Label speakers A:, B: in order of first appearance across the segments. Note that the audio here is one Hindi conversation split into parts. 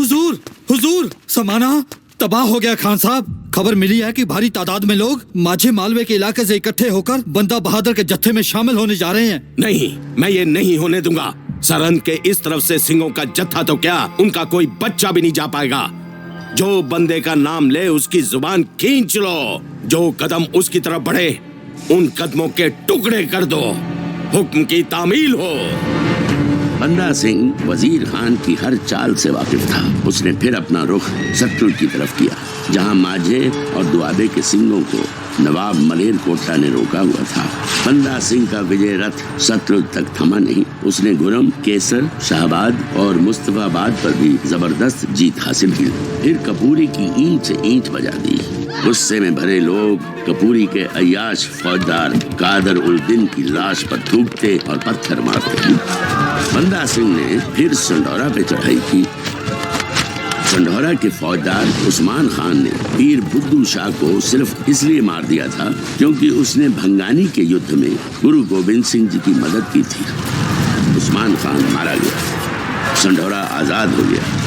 A: हुजूर, हुजूर, समाना तबाह हो गया खान साहब। खबर मिली है कि भारी तादाद में लोग माझे मालवे के इलाके से इकट्ठे होकर बंदा बहादुर के जत्थे में शामिल होने जा रहे हैं।
B: नहीं, मैं ये नहीं होने दूंगा। सरहद के इस तरफ से सिंहों का जत्था तो क्या, उनका कोई बच्चा भी नहीं जा पाएगा। जो बंदे का नाम ले उसकी जुबान खींच लो। जो कदम उसकी तरफ बढ़े उन कदमों के टुकड़े कर दो। हुक्म की तामील हो।
C: बंदा सिंह वजीर खान की हर चाल से वाकिफ था। उसने फिर अपना रुख सतलुज की तरफ किया, जहां माझे और दुआबे के सिंहों को नवाब मलेर कोटला ने रोका हुआ था। बंदा सिंह का विजय रथ सतलुज तक थमा नहीं। उसने गुरम, केसर, शाहबाद और मुस्तफाबाद पर भी जबरदस्त जीत हासिल की। फिर कपूरी की ईंट से ईंट बजा दी। गुस्से में भरे लोग कपूरी के अय्याश फौजदार कादर उल दिन की लाश पर थूकते और पत्थर मारते। बंदा सिंह ने फिर संडौरा पे चढ़ाई की। संडौरा के फौजदार उस्मान खान ने पीर बुद्धू शाह को सिर्फ इसलिए मार दिया था क्योंकि उसने भंगानी के युद्ध में गुरु गोविंद सिंह जी की मदद की थी। उस्मान खान मारा गया, संडौरा आजाद हो गया।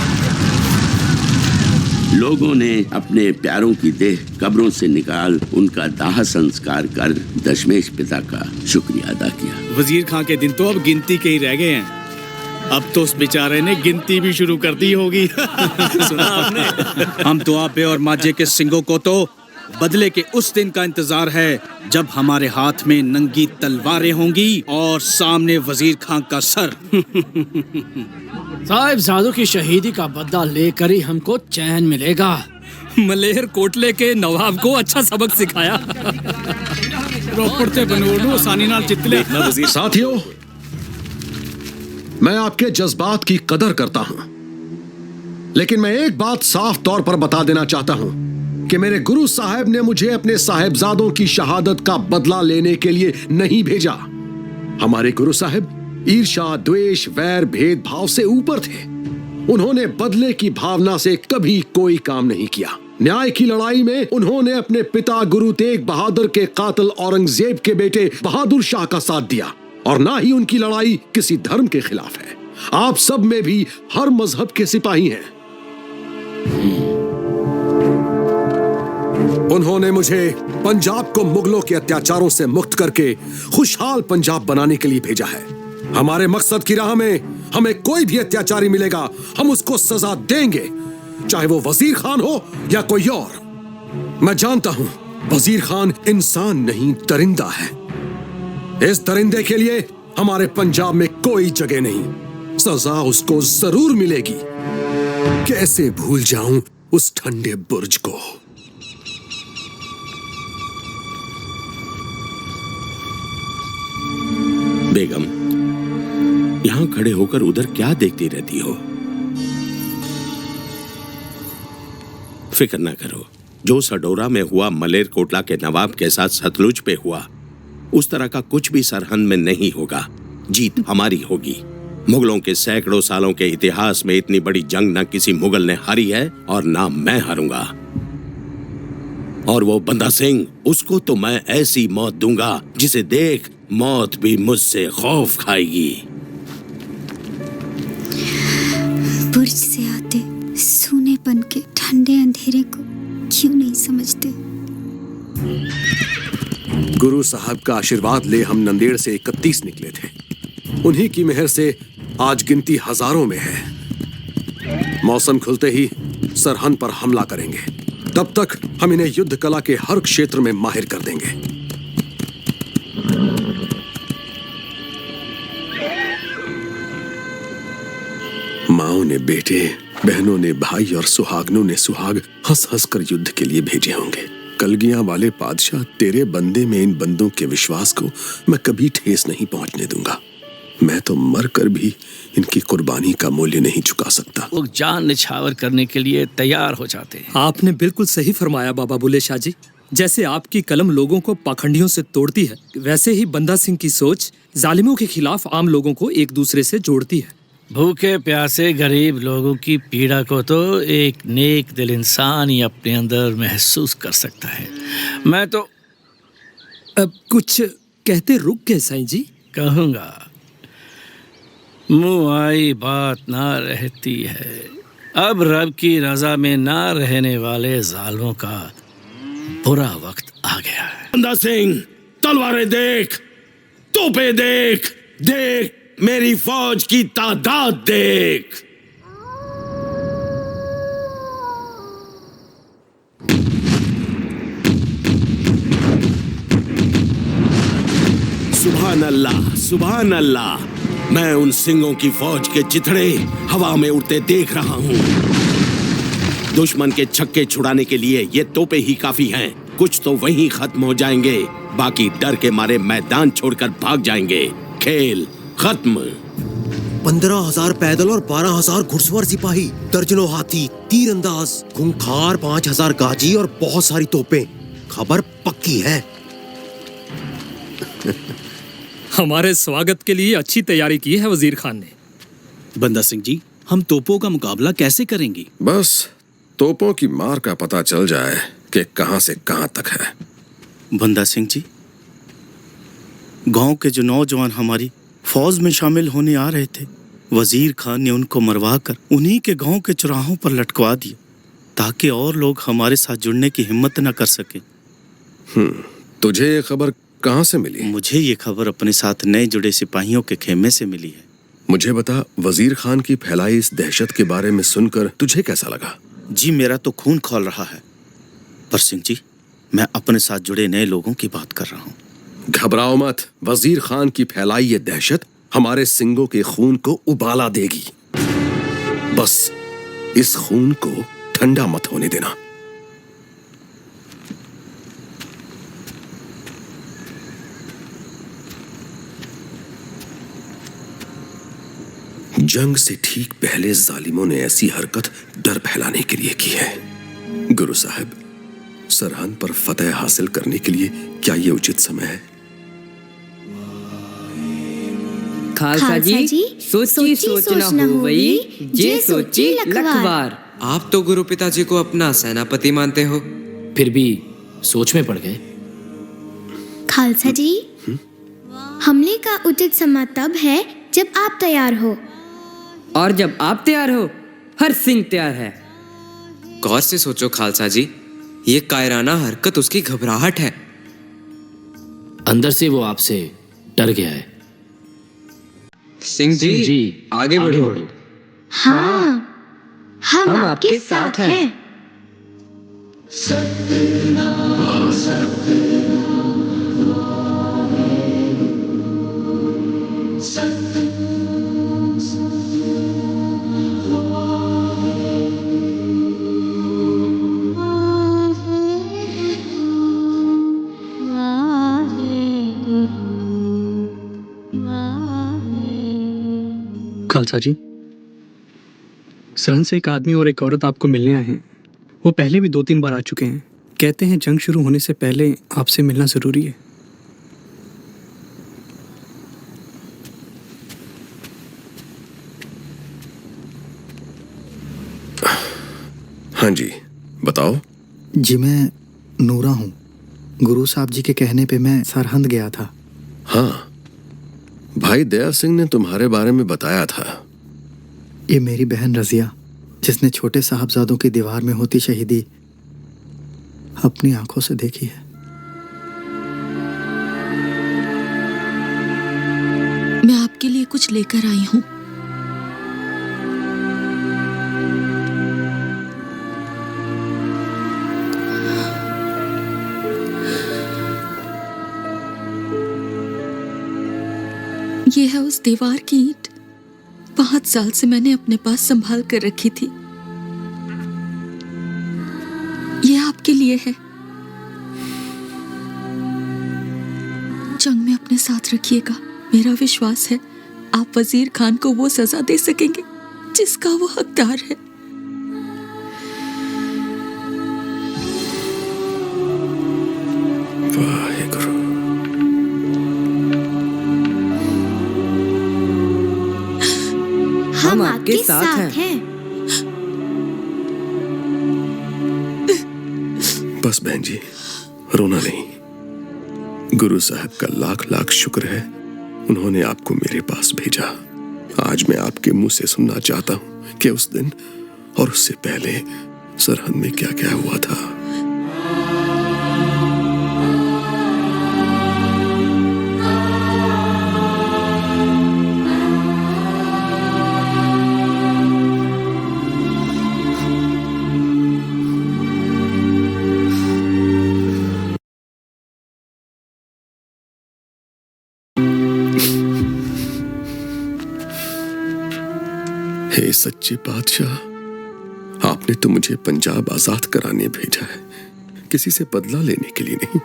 C: लोगों ने अपने प्यारों की देह कब्रों से निकाल उनका दाह संस्कार कर दशमेश पिता का शुक्रिया अदा किया।
D: वजीर खां के दिन तो अब गिनती के ही रह गए हैं। अब तो उस बेचारे ने गिनती भी शुरू कर दी होगी। सुना आपने? हम दुआबे और माझे के सिंगों को तो बदले के उस दिन का इंतजार है जब हमारे हाथ में नंगी तलवारें होंगी और सामने वजीर खां का सर।
E: साहिबजादों की शहीदी का बदला लेकर ही हमको चैन मिलेगा।
D: मलेर कोटले के नवाब को अच्छा सबक सिखाया। रोपड़ते बनोड़ू आसानी नाल चितले।
F: साथियों, मैं आपके जज्बात की कदर करता हूं, लेकिन मैं एक बात साफ तौर पर बता देना चाहता हूं कि मेरे गुरु साहब ने मुझे अपने साहिबजादों की शहादत का बदला लेने के लिए नहीं भेजा। हमारे गुरु साहब ईर्ष्या, द्वेष, वैर, भेदभाव से ऊपर थे। उन्होंने बदले की भावना से कभी कोई काम नहीं किया। न्याय की लड़ाई में उन्होंने अपने पिता गुरु तेग बहादुर के कातिल औरंगजेब के बेटे बहादुर शाह का साथ दिया, और ना ही उनकी लड़ाई किसी धर्म के खिलाफ है। आप सब में भी हर मजहब के सिपाही हैं। उन्होंने मुझे पंजाब को मुगलों के अत्याचारों से मुक्त करके खुशहाल पंजाब बनाने के लिए भेजा है। हमारे मकसद की राह में हमें कोई भी अत्याचारी मिलेगा, हम उसको सजा देंगे, चाहे वो वजीर खान हो या कोई और। मैं जानता हूं वजीर खान इंसान नहीं, दरिंदा है। इस दरिंदे के लिए हमारे पंजाब में कोई जगह नहीं। सजा उसको जरूर मिलेगी। कैसे भूल जाऊं उस ठंडे बुर्ज को।
B: बेगम, यहां खड़े होकर उधर क्या देखती रहती हो? फिक्र ना करो, जो सडोरा में हुआ मलेर कोटला के नवाब के साथ सतलुज पे हुआ, उस तरह का कुछ भी सरहद में नहीं होगा। जीत हमारी होगी। मुगलों के सैकड़ों सालों के इतिहास में इतनी बड़ी जंग न किसी मुगल ने हारी है और ना मैं हारूंगा। और वो बंदा सिंह, उसको तो मैं ऐसी मौत दूंगा जिसे देख मौत भी मुझसे खौफ खाएगी।
G: बुर्ज से आते सूनेपन के ठंडे अंधेरे को क्यों नहीं समझते?
F: गुरु साहब का आशीर्वाद ले हम नंदेड़ से 31 निकले थे। उन्हीं की मेहर से आज गिनती हजारों में है। मौसम खुलते ही सरहद पर हमला करेंगे। तब तक हम इन्हें युद्ध कला के हर क्षेत्र में माहिर कर देंगे। माओ ने बेटे, बहनों ने भाई और सुहागनों ने सुहाग हंस हंस कर युद्ध के लिए भेजे होंगे। कलगियां वाले पादशाह, तेरे बंदे में इन बंदों के विश्वास को मैं कभी ठेस नहीं पहुंचने दूंगा। मैं तो मर कर भी इनकी कुर्बानी का मूल्य नहीं चुका सकता।
E: लोग जान निछावर करने के लिए तैयार हो जाते हैं।
H: आपने बिल्कुल सही फरमाया बाबा बुल्ले शाह जी। जैसे आपकी कलम लोगों को पाखंडियों से तोड़ती है, वैसे ही बंदा सिंह की सोच जालिमों के खिलाफ आम लोगों को एक दूसरे से जोड़ती है।
E: भूखे प्यासे गरीब लोगों की पीड़ा को तो एक नेक दिल इंसान ही अपने अंदर महसूस कर सकता है। मैं तो
H: अब कुछ कहते रुक गए साईं जी।
E: कहूँगा, मुँह आई बात ना रहती है, अब रब की रजा में ना रहने वाले जालिमों का बुरा वक्त आ गया है।
B: बंदा सिंह, तलवारें देख, तोपें देख, देख मेरी फौज की तादाद देख। सुभान अल्लाह, सुभान अल्लाह। मैं उन सिंहों की फौज के चिथड़े हवा में उड़ते देख रहा हूँ। दुश्मन के छक्के छुड़ाने के लिए ये तोपें ही काफी हैं। कुछ तो वहीं खत्म हो जाएंगे, बाकी डर के मारे मैदान छोड़कर भाग जाएंगे। खेल खत्म।
I: 15,000 पैदल और 12,000 घुड़सवार सिपाही, दर्जनों हाथी, तीरंदाज, खूंखार 5,000 गाजी और बहुत सारी तोपें। खबर पक्की है।
H: हमारे स्वागत के लिए अच्छी तैयारी की है वजीर खान ने।
D: बंदा सिंह जी, हम तोपों का मुकाबला कैसे करेंगे?
F: बस तोपों की मार का पता चल जाए कि कहां से कहां तक है।
J: बंदा सिंह जी, गांव के जो नौजवान हमारी फौज में शामिल होने आ रहे थे, वजीर खान ने उनको मरवा कर उन्हीं के गांव के चौराहों पर लटकवा दिया ताकि और लोग हमारे साथ जुड़ने की हिम्मत न कर सके।
F: तुझे ये खबर कहां से मिली?
J: मुझे ये खबर अपने साथ नए जुड़े सिपाहियों के खेमे से मिली है।
F: मुझे बता, वजीर खान की फैलाई इस दहशत के बारे में सुनकर तुझे कैसा लगा?
J: जी, मेरा तो खून खौल रहा है। पर सिंह जी, मैं अपने साथ जुड़े नए लोगों की बात कर रहा हूँ।
F: घबराओ मत, वजीर खान की फैलाई ये दहशत हमारे सिंगों के खून को उबाला देगी। बस इस खून को ठंडा मत होने देना। जंग से ठीक पहले जालिमों ने ऐसी हरकत डर फैलाने के लिए की है। गुरु साहब, सरहद पर फतेह हासिल करने के लिए क्या ये उचित समय है?
K: खालसा जी, सोची सोच न होवई, जे सोची लखवार।
L: आप तो गुरु पिताजी को अपना सेनापति मानते हो,
K: फिर भी सोच में पड़ गए।
G: खालसा जी, हमले का उचित समय तब है जब आप तैयार हो।
K: और जब आप तैयार हो, हर सिंह तैयार है।
L: गौर से सोचो खालसा जी, ये कायराना हरकत उसकी घबराहट है।
K: अंदर से वो आपसे डर गया है।
L: सिंह जी, आगे बढ़ो।
G: हाँ, हम आपके साथ हैं।
M: खालसा जी, सरहद से एक आदमी और एक औरत आपको मिलने आए हैं। वो पहले भी 2-3 बार आ चुके हैं। कहते हैं जंग शुरू होने से पहले आपसे मिलना जरूरी है।
F: हाँ जी, बताओ।
N: जी, मैं नूरा हूँ। गुरु साहब जी के कहने पे मैं सरहद गया था।
F: हाँ, भाई दया सिंह ने तुम्हारे बारे में बताया था।
N: ये मेरी बहन रजिया, जिसने छोटे साहबजादों की दीवार में होती शहीदी अपनी आंखों से देखी है।
O: मैं आपके लिए कुछ लेकर आई हूँ। ये है उस दीवार की ईंट 5 साल से मैंने अपने पास संभाल कर रखी थी। ये आपके लिए है। जंग में अपने साथ रखिएगा। मेरा विश्वास है आप वजीर खान को वो सजा दे सकेंगे जिसका वो हकदार है।
K: हम आपके साथ हैं।
F: बस बहन जी, रोना नहीं। गुरु साहब का लाख लाख शुक्र है, उन्होंने आपको मेरे पास भेजा। आज मैं आपके मुंह से सुनना चाहता हूं कि उस दिन और उससे पहले सरहद में क्या क्या हुआ था। हे सच्चे बादशाह, आपने तो मुझे पंजाब आजाद कराने भेजा है, किसी से बदला लेने के लिए नहीं।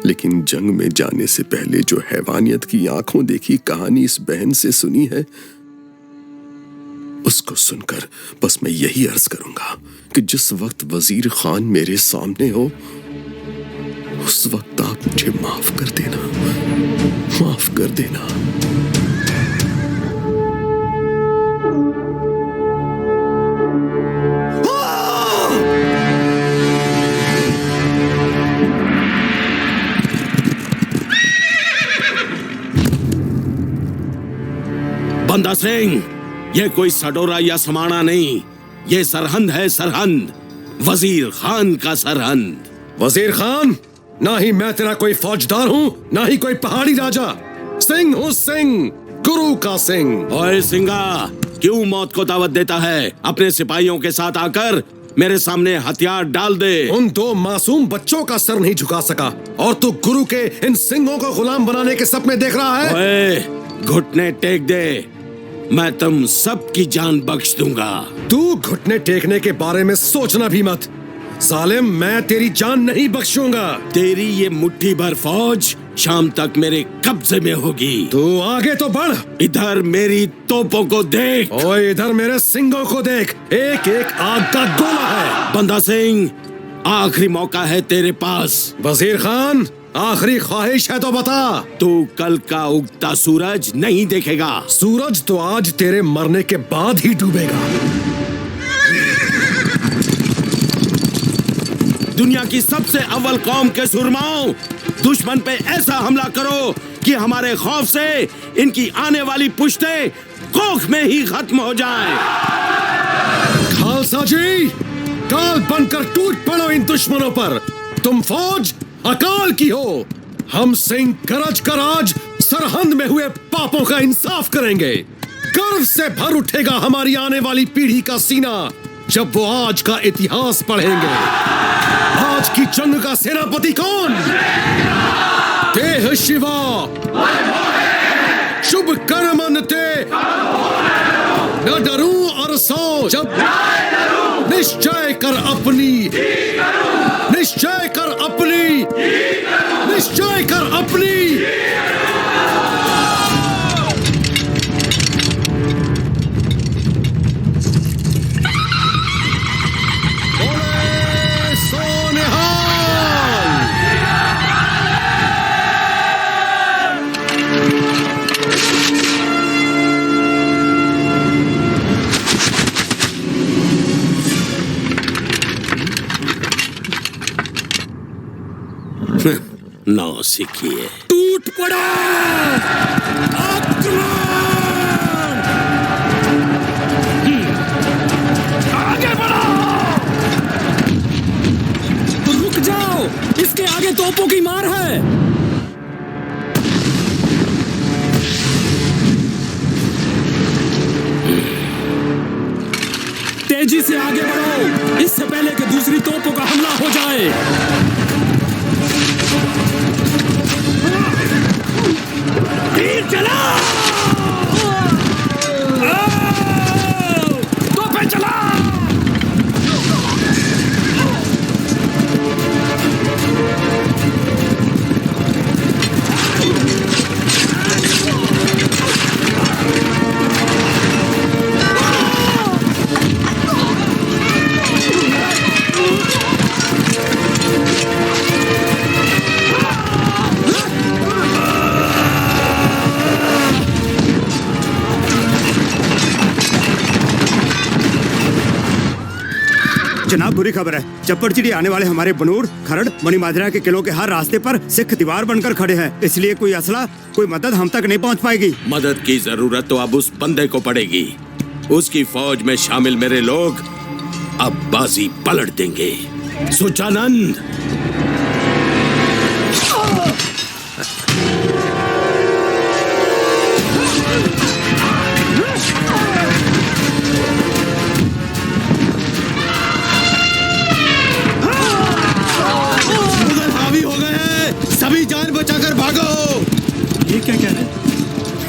F: लेकिन जंग में जाने से पहले जो हैवानियत की आंखों देखी कहानी इस बहन से सुनी है, उसको सुनकर बस मैं यही अर्ज करूंगा कि जिस वक्त वजीर खान मेरे सामने हो, उस वक्त आप मुझे माफ कर देना, माफ कर देना।
B: बंदा सिंह, ये कोई सडोरा या समाना नहीं, ये सरहंद है, सरहंद, वजीर खान का सरहंद।
F: वजीर खान, ना ही मैं तेरा कोई फौजदार हूँ, ना ही कोई पहाड़ी राजा। सिंह हूँ सिंह, गुरु का सिंह।
B: ओए सिंगा, क्यों मौत को दावत देता है? अपने सिपाहियों के साथ आकर मेरे सामने हथियार डाल दे।
F: उन दो मासूम बच्चों का सर नहीं झुका सका और तू गुरु के इन सिंहों को गुलाम बनाने के सपने देख रहा है।
B: ओए, घुटने टेक दे, मैं तुम सबकी जान बख्श दूंगा।
F: तू घुटने टेकने के बारे में सोचना भी मत। जालिम, मैं तेरी जान नहीं बख्शूंगा।
B: तेरी ये मुट्ठी भर फौज शाम तक मेरे कब्जे में होगी।
F: तू आगे तो बढ़।
B: इधर मेरी तोपों को देख।
F: ओए, इधर मेरे सिंगों को देख, एक एक आग का गोला है।
B: बंदा सिंह, आखिरी मौका है तेरे पास।
F: वजीर खान, आखिरी ख्वाहिश है तो बता।
B: तू कल का उगता सूरज नहीं देखेगा।
F: सूरज तो आज तेरे मरने के बाद ही डूबेगा।
B: दुनिया की सबसे अव्वल कौम के सुरमाओं, दुश्मन पे ऐसा हमला करो कि हमारे खौफ से इनकी आने वाली पुश्तें कोख में ही खत्म हो जाएं।
F: खालसा जी, काल बनकर टूट पड़ो इन दुश्मनों पर। तुम फौज अकाल की हो। हम सिंह गरज कर आज सरहंद में हुए पापों का इंसाफ करेंगे। गर्व से भर उठेगा हमारी आने वाली पीढ़ी का सीना जब वो आज का इतिहास पढ़ेंगे। आज की जंग का सेनापति कौन? देह शिवा, शुभ कर्मन्ते, न डरूं और सो जब निश्चय कर अपनी, निश्चय कर अपनी, निश्चय कर अपनी।
B: नौसिखिए,
D: टूट पड़ा। आगे बढ़ो। रुक जाओ, इसके आगे तोपों की मार है। तेजी से आगे बढ़ो, इससे पहले कि दूसरी तोपों का हमला हो जाए। तीर चला, तोपें चला।
P: जनाब, बुरी खबर है। चप्पड़चिड़ी आने वाले हमारे बनूर, खरड़, मणिमाजरा के किलों के हर रास्ते पर सिख दीवार बनकर खड़े हैं। इसलिए कोई असला, कोई मदद हम तक नहीं पहुंच पाएगी।
B: मदद की जरूरत तो अब उस बंदे को पड़ेगी। उसकी फौज में शामिल मेरे लोग अब बाजी पलट देंगे। सुचानंद,
A: मुगल हावी हो गए हैं, सभी जान बचाकर भागो।
D: ये क्या कह रहे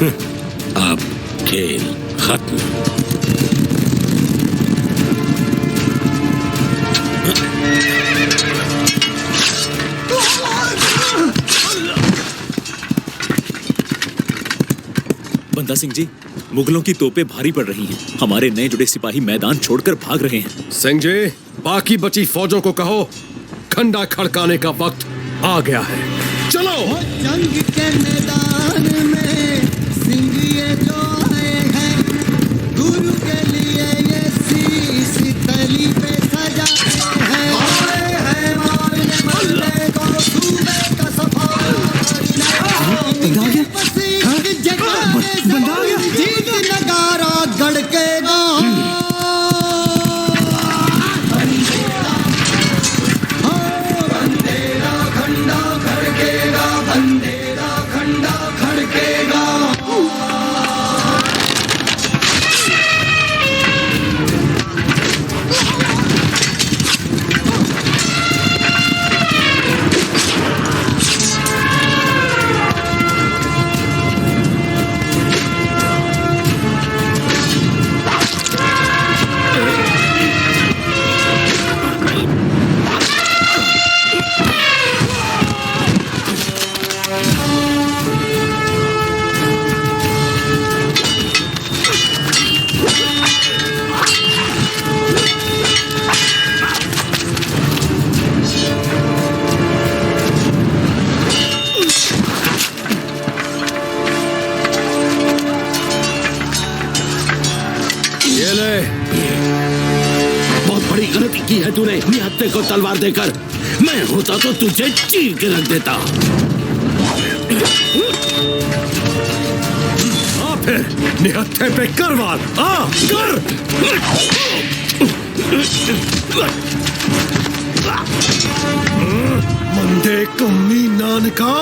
D: हैं?
B: अब खेल खत्म।
Q: बंदा सिंह जी, मुगलों की तोपें भारी पड़ रही हैं। हमारे नए जुड़े सिपाही मैदान छोड़कर भाग रहे हैं।
F: सिंह जी, बाकी बची फौजों को कहो खंडा खड़काने का वक्त आ गया है। चलो।
R: जंग के मैदान में सिंह ये जो आए हैं, गुरु के लिए ये शीश तली पे सजाए हैं। आए हैं मारने मरने को सूबे का सफार। जीत नगारा गड़केगा।
B: की है तूने निहत्थे को तलवार देकर। मैं होता तो तुझे चीर के रख देता।
F: आ फिर निहत्थे पे कर वार। आ कर। मंदे कम्मी नानका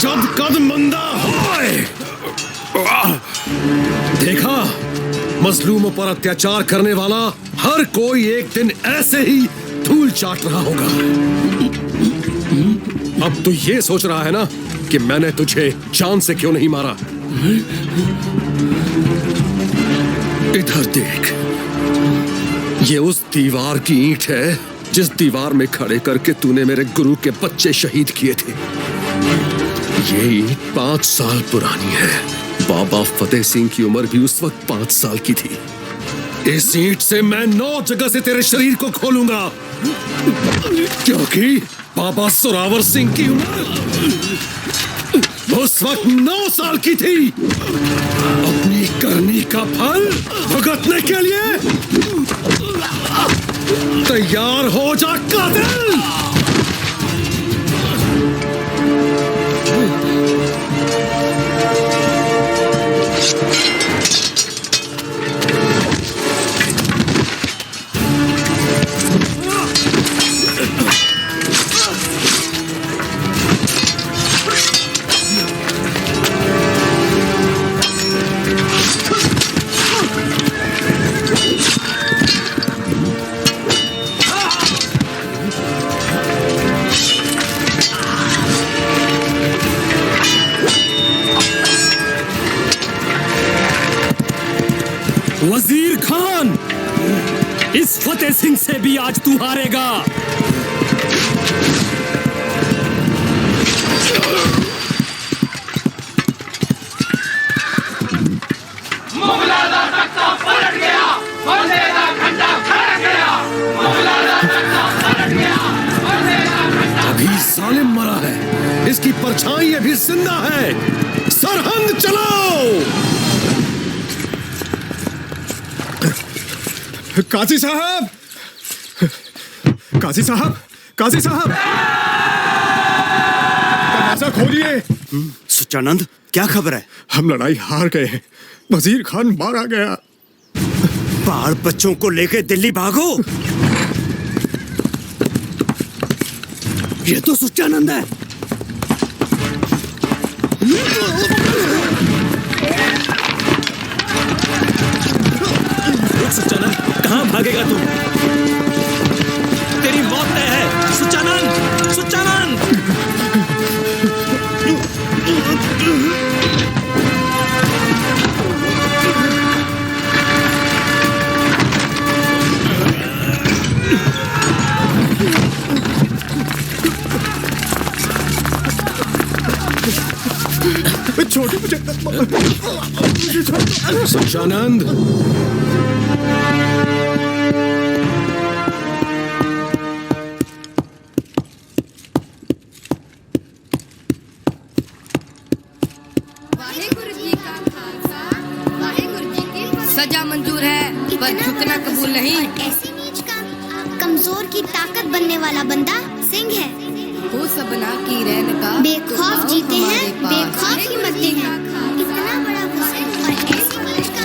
F: जब कद मंदा होए। देखा, मजलूमों पर अत्याचार करने वाला हर कोई एक दिन ऐसे ही धूल चाट रहा होगा। अब तू ये सोच रहा है ना कि मैंने तुझे जान से क्यों नहीं मारा। इधर देख, ये उस दीवार की ईंट है जिस दीवार में खड़े करके तूने मेरे गुरु के बच्चे शहीद किए थे। ये ईंट 5 साल पुरानी है। बाबा फतेह सिंह की उम्र भी उस वक्त 5 साल की थी। इस ईंट से मैं 9 जगह से तेरे शरीर को खोलूंगा, क्योंकि बाबा जोरावर सिंह की उम्र उस वक्त 9 साल की थी। अपनी करनी का फल भुगतने के लिए तैयार हो जा कातिल।
H: वजीर खान, इस फतेह सिंह से भी आज तू हारेगा।
F: अभी जालिम मरा है, इसकी परछाई अभी जिंदा है। सरहंद चलाओ।
P: काजी साहब, काजी साहब, काजी साहब, दरवाजा खोलिए। सुचानंद, क्या खबर है? हम लड़ाई हार गए हैं, वजीर खान मारा गया। बाल बच्चों को लेके दिल्ली भागो।
D: ये तो सुच्चानंद है।
Q: सुच्चानंद, कहाँ भागेगा तू? तेरी मौत तय है। सुच्चानंद, सुच्चानंद।
F: छोटे मुझे सुच्चानंद।
S: सजा मंजूर है पर झुकना कबूल नहीं।
T: ऐसी नीच का कमजोर की ताकत बनने वाला बंदा सिंह है।
S: वो सबना की रहने का
T: बेखौफ जीते हैं, बेखौफ ही मरते हैं। इतना बड़ा हुस्न और ऐसी नीच का।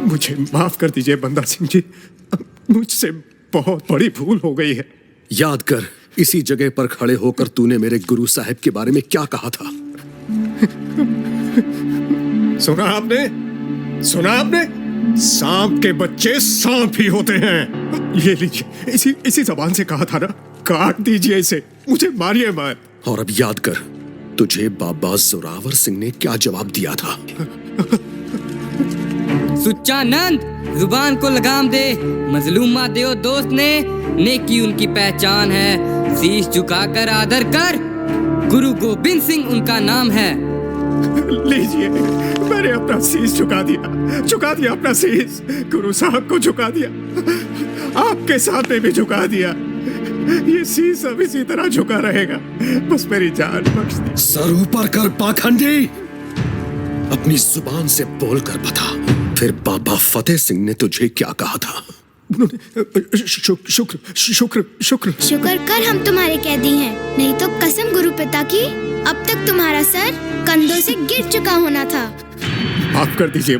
F: मुझे माफ कर दीजिए बंदा सिंह जी, मुझसे बहुत बड़ी भूल हो गई है। याद कर, इसी जगह पर खड़े होकर तूने मेरे गुरु साहब के बारे में क्या कहा था? सुना आपने? सुना आपने? सांप के बच्चे सांप ही होते हैं। ये लीजिए, इसी जबान से कहा था ना, काट दीजिए इसे, मुझे मारिए मत। और अब याद कर, तुझे बाबा जोरावर सिंह ने क्या जवाब दिया था?
L: सुच्चानंद, जुबान को लगाम दे। मजलूमा देव दोस्त ने नेकी उनकी पहचान है। शीश झुकाकर आदर कर। गुरु गोविंद सिंह उनका नाम है।
F: लीजिए, मैंने अपना शीश झुका दिया अपना शीश। गुरु साहब को झुका दिया, आपके सामने भी झुका दिया। ये शीश अब इसी तरह झुका रहेगा। बस मेरी जान बख्श दी। सर ऊपर कर पाखंडी, अपनी जुबान से बोलकर बता, फिर बाबा फतेह सिंह ने तुझे क्या कहा था? उन्होंने
T: शुक्र कर हम तुम्हारे कैदी हैं, नहीं तो कसम गुरु पिता की, अब तक तुम्हारा सर कंधों से गिर चुका होना था।
F: माफ कर दीजिए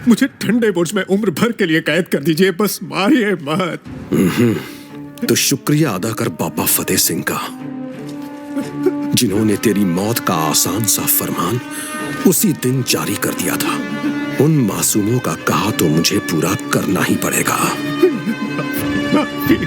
F: मुझे ठंडे बुर्ज में उम्र भर के लिए कैद कर दीजिए, बस मारिए मत। तो शुक्रिया अदा कर बाबा फतेह सिंह का, जिन्होंने तेरी मौत का आसान सा फरमान उसी दिन जारी कर दिया था। उन मासूमों का कहा तो मुझे पूरा करना ही पड़ेगा। माफी।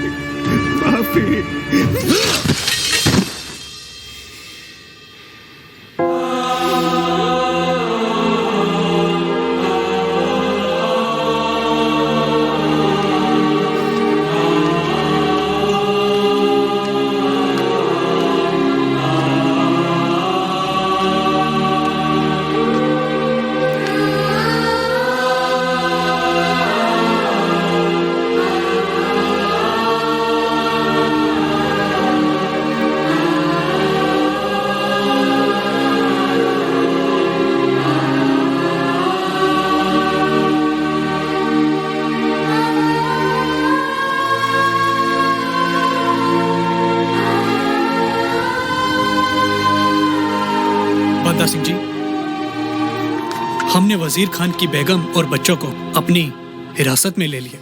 M: सिंह जी, हमने वजीर खान की बेगम और बच्चों को अपनी हिरासत में ले लिया।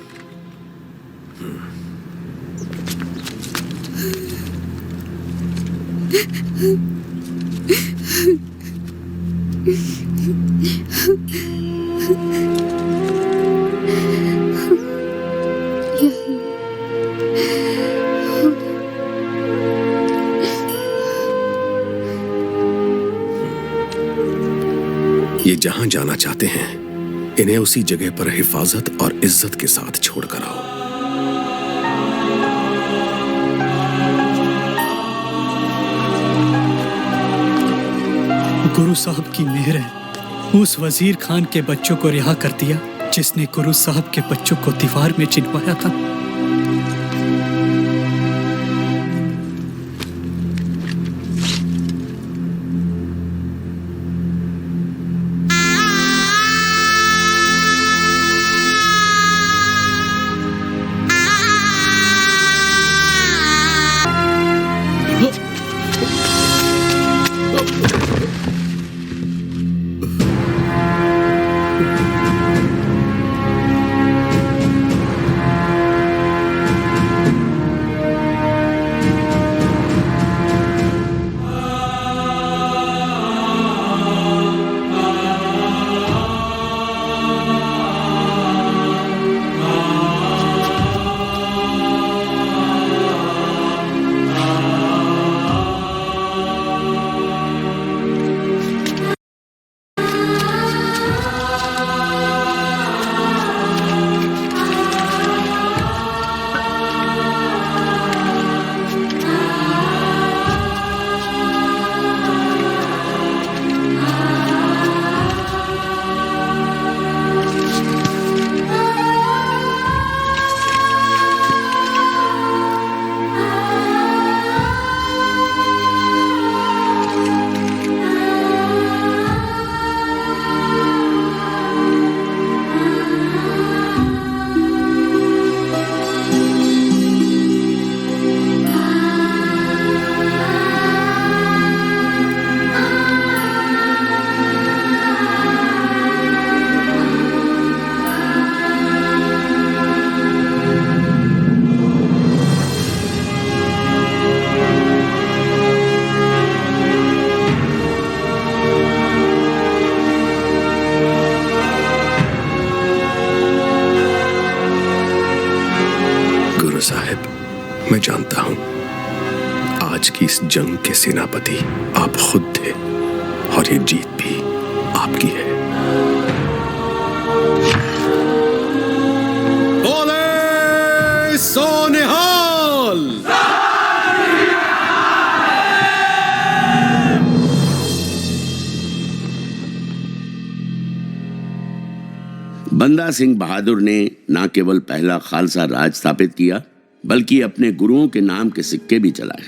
F: ये जहां जाना चाहते हैं, इन्हें उसी जगह पर हिफाजत और इज्जत के साथ छोड़कर आओ।
M: गुरु साहब की मेहर है, उस वजीर खान के बच्चों को रिहा कर दिया जिसने गुरु साहब के बच्चों को दीवार में चिनवाया था।
F: आज की इस जंग के सेनापति आप खुद थे और ये जीत भी आपकी है। बोले सोनिहाल।
C: बंदा सिंह बहादुर ने न केवल पहला खालसा राज स्थापित किया बल्कि अपने गुरुओं के नाम के सिक्के भी चलाए,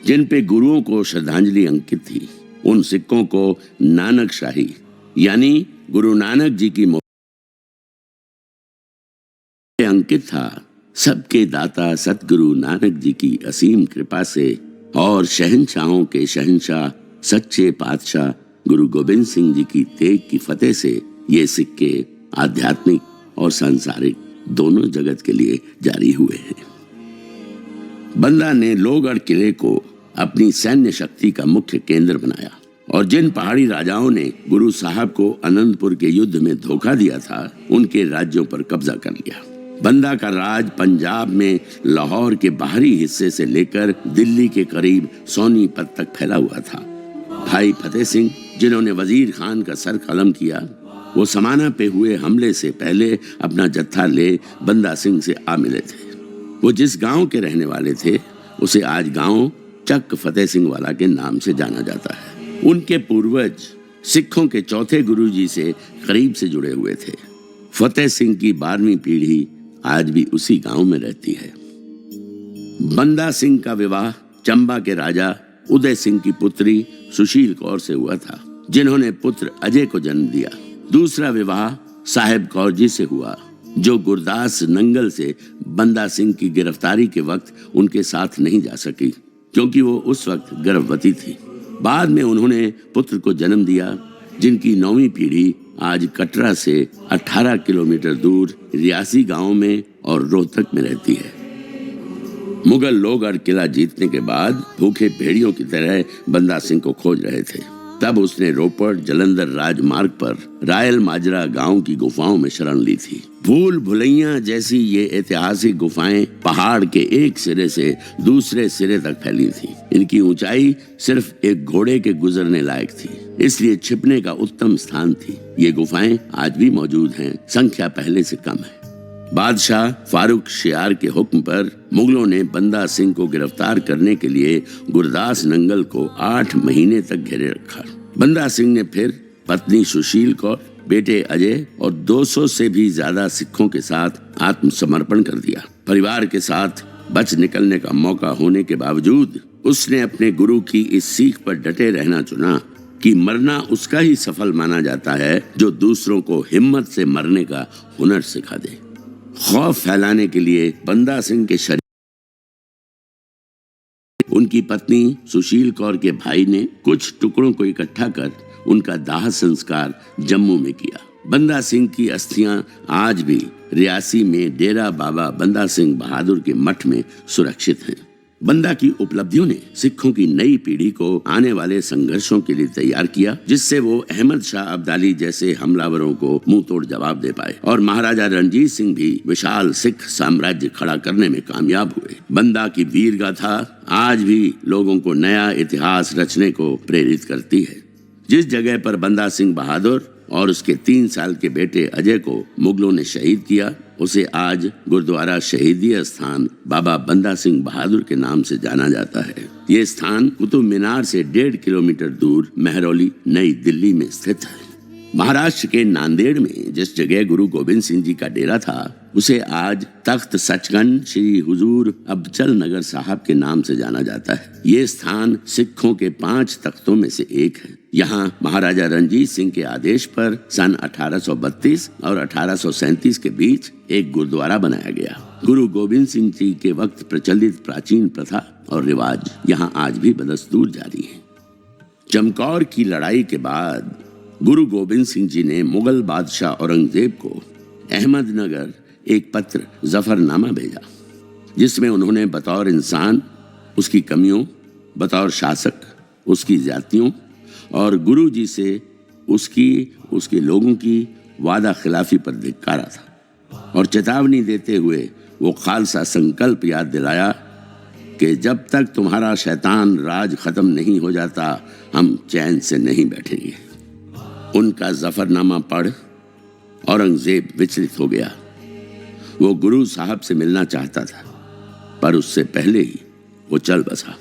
C: जिन पे गुरुओं को श्रद्धांजलि अंकित थी। उन सिक्कों को नानक शाही यानी गुरु नानक जी की अंकित था। सबके दाता सतगुरु नानक जी की असीम कृपा से और शहंशाहों के शहंशाह सच्चे पातशाह गुरु गोविंद सिंह जी की तेग की फतेह से ये सिक्के आध्यात्मिक और सांसारिक दोनों जगत के लिए जारी हुए हैं। बंदा ने लोहगढ़ किले को अपनी सैन्य शक्ति का मुख्य केंद्र बनाया और जिन पहाड़ी राजाओं ने गुरु साहब को अनंतपुर के युद्ध में धोखा दिया था, उनके राज्यों पर कब्जा कर लिया। बंदा का राज पंजाब में लाहौर के बाहरी हिस्से से लेकर दिल्ली के करीब सोनीपत तक फैला हुआ था। भाई फतेह सिंह, जिन्होंने वजीर खान का सर कलम किया, वो समाना पे हुए हमले से पहले अपना जत्था ले बंदा सिंह से आ मिले थे। वो जिस गांव के रहने वाले थे, उसे आज गांव चक फतेह सिंह वाला के नाम से जाना जाता है। उनके पूर्वज सिखों के चौथे गुरुजी से करीब से जुड़े हुए थे। फतेह सिंह की 12वीं पीढ़ी आज भी उसी गांव में रहती है। बंदा सिंह का विवाह चंबा के राजा उदय सिंह की पुत्री सुशील कौर से हुआ था, जिन्होंने पुत्र अजय को जन्म दिया। दूसरा विवाह साहेब कौर जी से हुआ, जो गुरदास नंगल से बंदा सिंह की गिरफ्तारी के वक्त उनके साथ नहीं जा सकी, क्योंकि वो उस वक्त गर्भवती थी। बाद में उन्होंने पुत्र को जन्म दिया, जिनकी 9वीं पीढ़ी आज कटरा से 18 किलोमीटर दूर रियासी गांव में और रोहतक में रहती है। मुगल लोहगढ़ किला जीतने के बाद भूखे भेड़ियों की तरह बंदा सिंह को खोज रहे थे। तब उसने रोपड़ जलंधर राजमार्ग पर रायल माजरा गांव की गुफाओं में शरण ली थी। भूल भुलैया जैसी ये ऐतिहासिक गुफाएं पहाड़ के एक सिरे से दूसरे सिरे तक फैली थीं। इनकी ऊंचाई सिर्फ एक घोड़े के गुजरने लायक थी, इसलिए छिपने का उत्तम स्थान थी। ये गुफाएं आज भी मौजूद हैं, संख्या पहले से कम है। बादशाह फारूक शियार के हुक्म पर मुगलों ने बंदा सिंह को गिरफ्तार करने के लिए गुरदास नंगल को 8 महीने तक घेरे रखा। बंदा सिंह ने फिर पत्नी सुशील कौर, बेटे अजय और 200 से भी ज्यादा सिखों के साथ आत्मसमर्पण कर दिया। परिवार के साथ बच निकलने का मौका होने के बावजूद उसने अपने गुरु की इस सीख पर डटे रहना चुना कि मरना उसका ही सफल माना जाता है जो दूसरों को हिम्मत से मरने का हुनर सिखा दे। खौफ फैलाने के लिए बंदा सिंह के शरीर उनकी पत्नी सुशील कौर के भाई ने कुछ टुकड़ों को इकट्ठा कर उनका दाह संस्कार जम्मू में किया। बंदा सिंह की अस्थियां आज भी रियासी में डेरा बाबा बंदा सिंह बहादुर के मठ में सुरक्षित हैं। बंदा की उपलब्धियों ने सिखों की नई पीढ़ी को आने वाले संघर्षों के लिए तैयार किया, जिससे वो अहमद शाह अब्दाली जैसे हमलावरों को मुंह तोड़ जवाब दे पाए और महाराजा रणजीत सिंह भी विशाल सिख साम्राज्य खड़ा करने में कामयाब हुए। बंदा की वीर गाथा आज भी लोगों को नया इतिहास रचने को प्रेरित करती है। जिस जगह पर बंदा सिंह बहादुर और उसके 3 साल के बेटे अजय को मुगलों ने शहीद किया, उसे आज गुरुद्वारा शहीदी स्थान बाबा बंदा सिंह बहादुर के नाम से जाना जाता है। ये स्थान कुतुब मीनार से 1.5 किलोमीटर दूर महरौली नई दिल्ली में स्थित है। महाराष्ट्र के नांदेड़ में जिस जगह गुरु गोविंद सिंह जी का डेरा था, उसे आज तख्त सचखंड श्री हुजूर अबचल नगर साहब के नाम से जाना जाता है। ये स्थान सिखों के 5 तख्तों में से एक है। यहाँ महाराजा रणजीत सिंह के आदेश पर सन 1832 और 1837 के बीच एक गुरुद्वारा बनाया गया। गुरु गोविंद सिंह जी के वक्त प्रचलित प्राचीन प्रथा और रिवाज यहाँ आज भी बदस्तूर जारी है। चमकौर की लड़ाई के बाद गुरु गोविंद सिंह जी ने मुगल बादशाह औरंगजेब को अहमदनगर एक पत्र जफरनामा भेजा, जिसमें उन्होंने बतौर इंसान उसकी कमियों, बतौर शासक उसकी जातियों और गुरु जी से उसके लोगों की वादा खिलाफी पर धिक्कारा था और चेतावनी देते हुए वो खालसा संकल्प याद दिलाया कि जब तक तुम्हारा शैतान राज खत्म नहीं हो जाता हम चैन से नहीं बैठेंगे। उनका जफरनामा पढ़ औरंगजेब विचलित हो गया। वो गुरु साहब से मिलना चाहता था, पर उससे पहले ही वो चल बसा।